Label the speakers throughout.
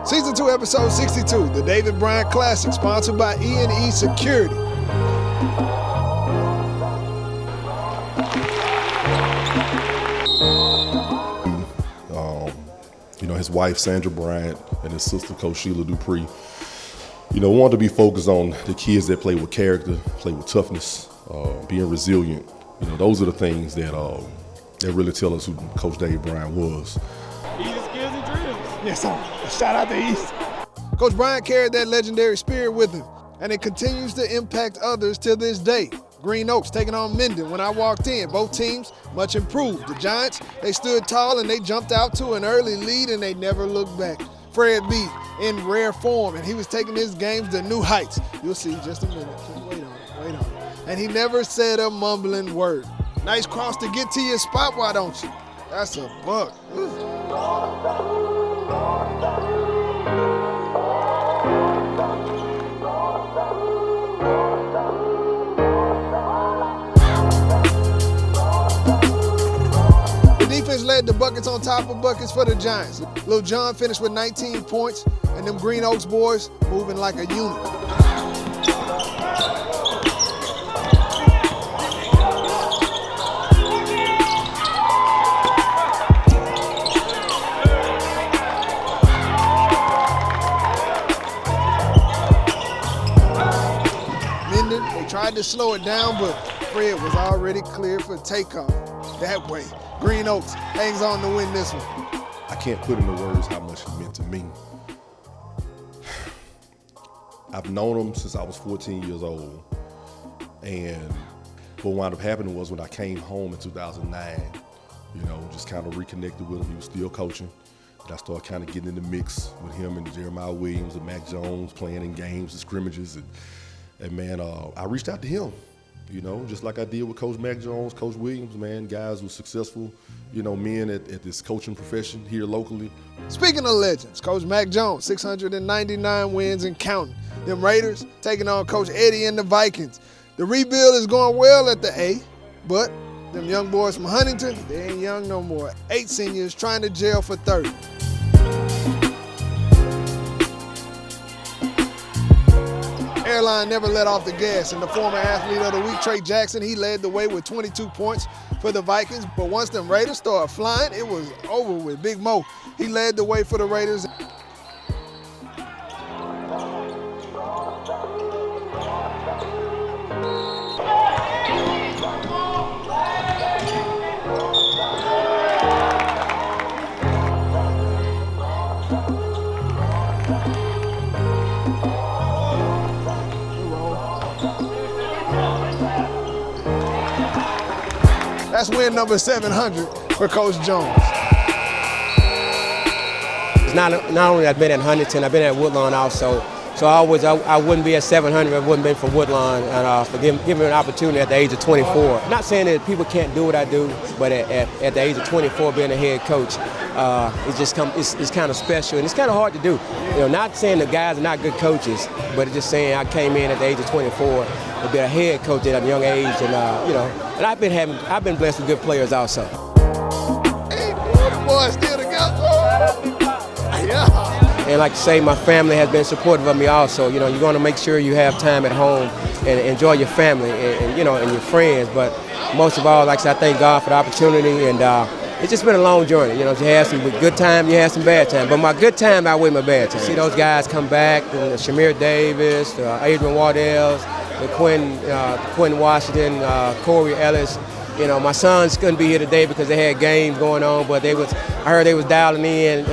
Speaker 1: Season 2, episode 62, the David Bryant Classic, sponsored by E&E Security.
Speaker 2: His wife, Sandra Bryant, and his sister, Coach Sheila Dupree, wanted to be focused on the kids that play with character, play with toughness, being resilient. Those are the things that really tell us who Coach Dave Bryant was.
Speaker 3: Easy skills and drills.
Speaker 1: Yes, sir. Shout out to East. Coach Bryant carried that legendary spirit with him, and it continues to impact others to this day. Green Oaks taking on Minden when I walked in. Both teams much improved. The Giants, they stood tall and they jumped out to an early lead and they never looked back. Fred B in rare form, and he was taking his games to new heights. You'll see just a minute. Just wait on it. And he never said a mumbling word. Nice cross to get to your spot, why don't you? That's a buck. Defense led the buckets on top of buckets for the Giants. Lil John finished with 19 points, and them Green Oaks boys moving like a unit. Minden, they tried to slow it down, but Fred was already cleared for takeoff. That way, Green Oaks hangs on to win this one.
Speaker 2: I can't put into words how much it meant to me. I've known him since I was 14 years old. And what wound up happening was when I came home in 2009, just kind of reconnected with him. He was still coaching. And I started kind of getting in the mix with him and Jeremiah Williams and Mac Jones playing in games and scrimmages. And man, I reached out to him. Just like I did with Coach Mac Jones, Coach Williams, man, guys who successful, men at this coaching profession here locally.
Speaker 1: Speaking of legends, Coach Mac Jones, 699 wins and counting. Them Raiders taking on Coach Eddie and the Vikings. The rebuild is going well at the A, but them young boys from Huntington, they ain't young no more. 8 seniors trying to jail for 30. Airline never let off the gas, and the former athlete of the week, Trey Jackson, he led the way with 22 points for the Vikings. But once them Raiders started flying, it was over with. Big Mo, he led the way for the Raiders. That's win number 700 for Coach Jones.
Speaker 4: It's not only I've been at Huntington, I've been at Woodlawn also. So I wouldn't be at 700 if it wouldn't been for Woodlawn and for giving me an opportunity at the age of 24. Not saying that people can't do what I do, but at the age of 24, being a head coach, it's kind of special and it's kind of hard to do. Not saying the guys are not good coaches, but it's just saying I came in at the age of 24 to be a head coach at a young age, and and I've been blessed with good players also.
Speaker 1: Hey, the boys still together. Yeah.
Speaker 4: And like I say, my family has been supportive of me also. You're going to make sure you have time at home and enjoy your family and your friends. But most of all, like I said, I thank God for the opportunity, and it's just been a long journey. You had some good time, you had some bad time. But my good time outweighed my bad time. See those guys come back, Shamir Davis, Adrian Wardell, Quentin Washington, Corey Ellis. My sons couldn't be here today because they had games going on, but I heard they was dialing in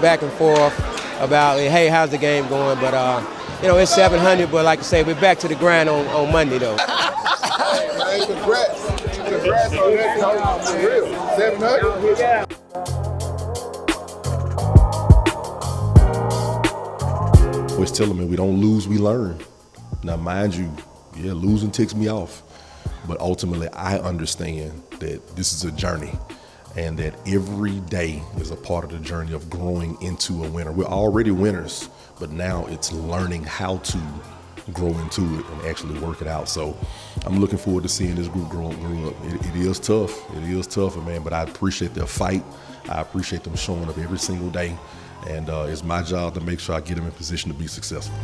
Speaker 4: back and forth about, hey, how's the game going? But it's 700. But like I say, we're back to the grind on Monday though.
Speaker 5: Hey, congrats on that, for real. 700. Yeah.
Speaker 2: Always tell them, man, we don't lose, we learn. Now, mind you, losing ticks me off. But ultimately, I understand that this is a journey and that every day is a part of the journey of growing into a winner. We're already winners, but now it's learning how to grow into it and actually work it out. So I'm looking forward to seeing this group grow up. It is tough. It is tough, man, but I appreciate their fight. I appreciate them showing up every single day. And it's my job to make sure I get them in position to be successful.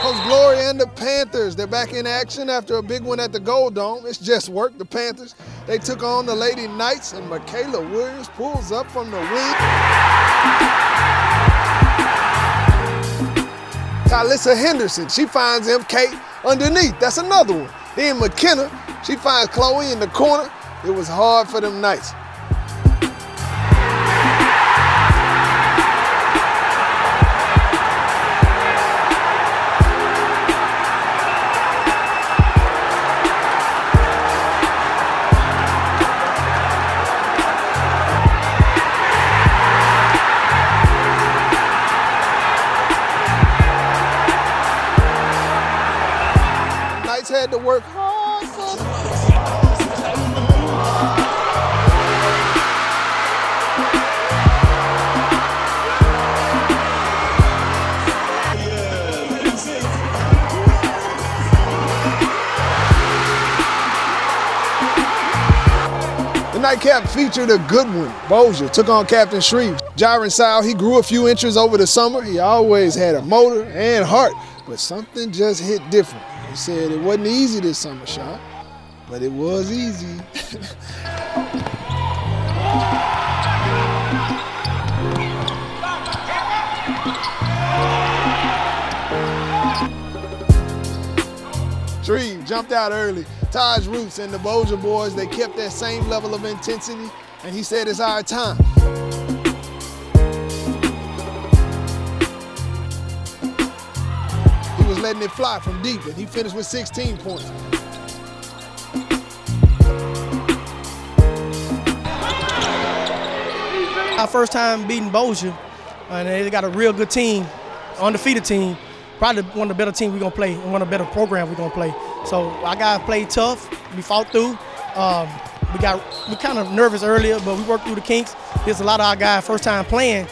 Speaker 1: Coach Glory and the Panthers, they're back in action after a big one at the Gold Dome. It's just work. The Panthers, they took on the Lady Knights, and Michaela Williams pulls up from the wing. Talissa Henderson, she finds MK underneath. That's another one. Then McKenna, she finds Chloe in the corner. It was hard for them Knights. Had to work hard for the nightcap featured a good one. Bossier took on Captain Shreve. Jyron Sile, he grew a few inches over the summer. He always had a motor and heart, but something just hit different. He said it wasn't easy this summer, Sean, but it was easy. Shreve jumped out early. Taj Roots and the Bossier boys, they kept that same level of intensity, and he said it's our time. Was letting it fly from deep, and he finished with 16 points.
Speaker 6: Our first time beating Bossier, and they got a real good team, undefeated team, probably one of the better teams we're gonna play, and one of the better programs we're gonna play. So our guys played tough, we fought through. We kind of nervous earlier, but we worked through the kinks. There's a lot of our guys first time playing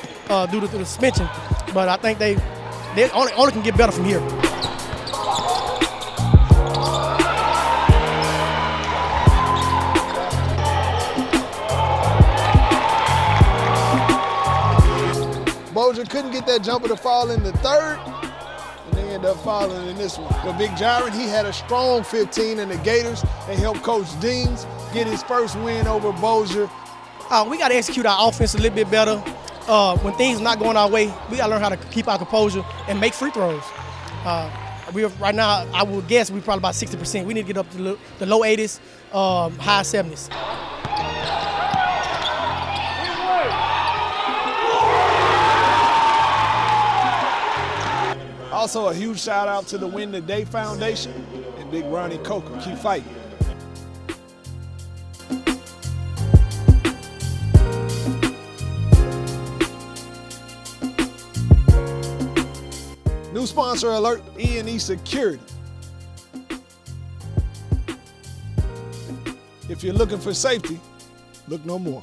Speaker 6: due to the suspension, but I think they only can get better from here.
Speaker 1: Bossier couldn't get that jumper to fall in the third, and they ended up falling in this one. But Big Jyron, he had a strong 15, and the Gators, they helped Coach Deans get his first win over Bossier.
Speaker 6: We got to execute our offense a little bit better. When things are not going our way, we got to learn how to keep our composure and make free throws. Right now, I would guess we're probably about 60%. We need to get up to the low 80s, high 70s.
Speaker 1: Also, a huge shout out to the Win the Day Foundation and Big Ronnie Coker. Keep fighting. New sponsor alert, E&E Security. If you're looking for safety, look no more.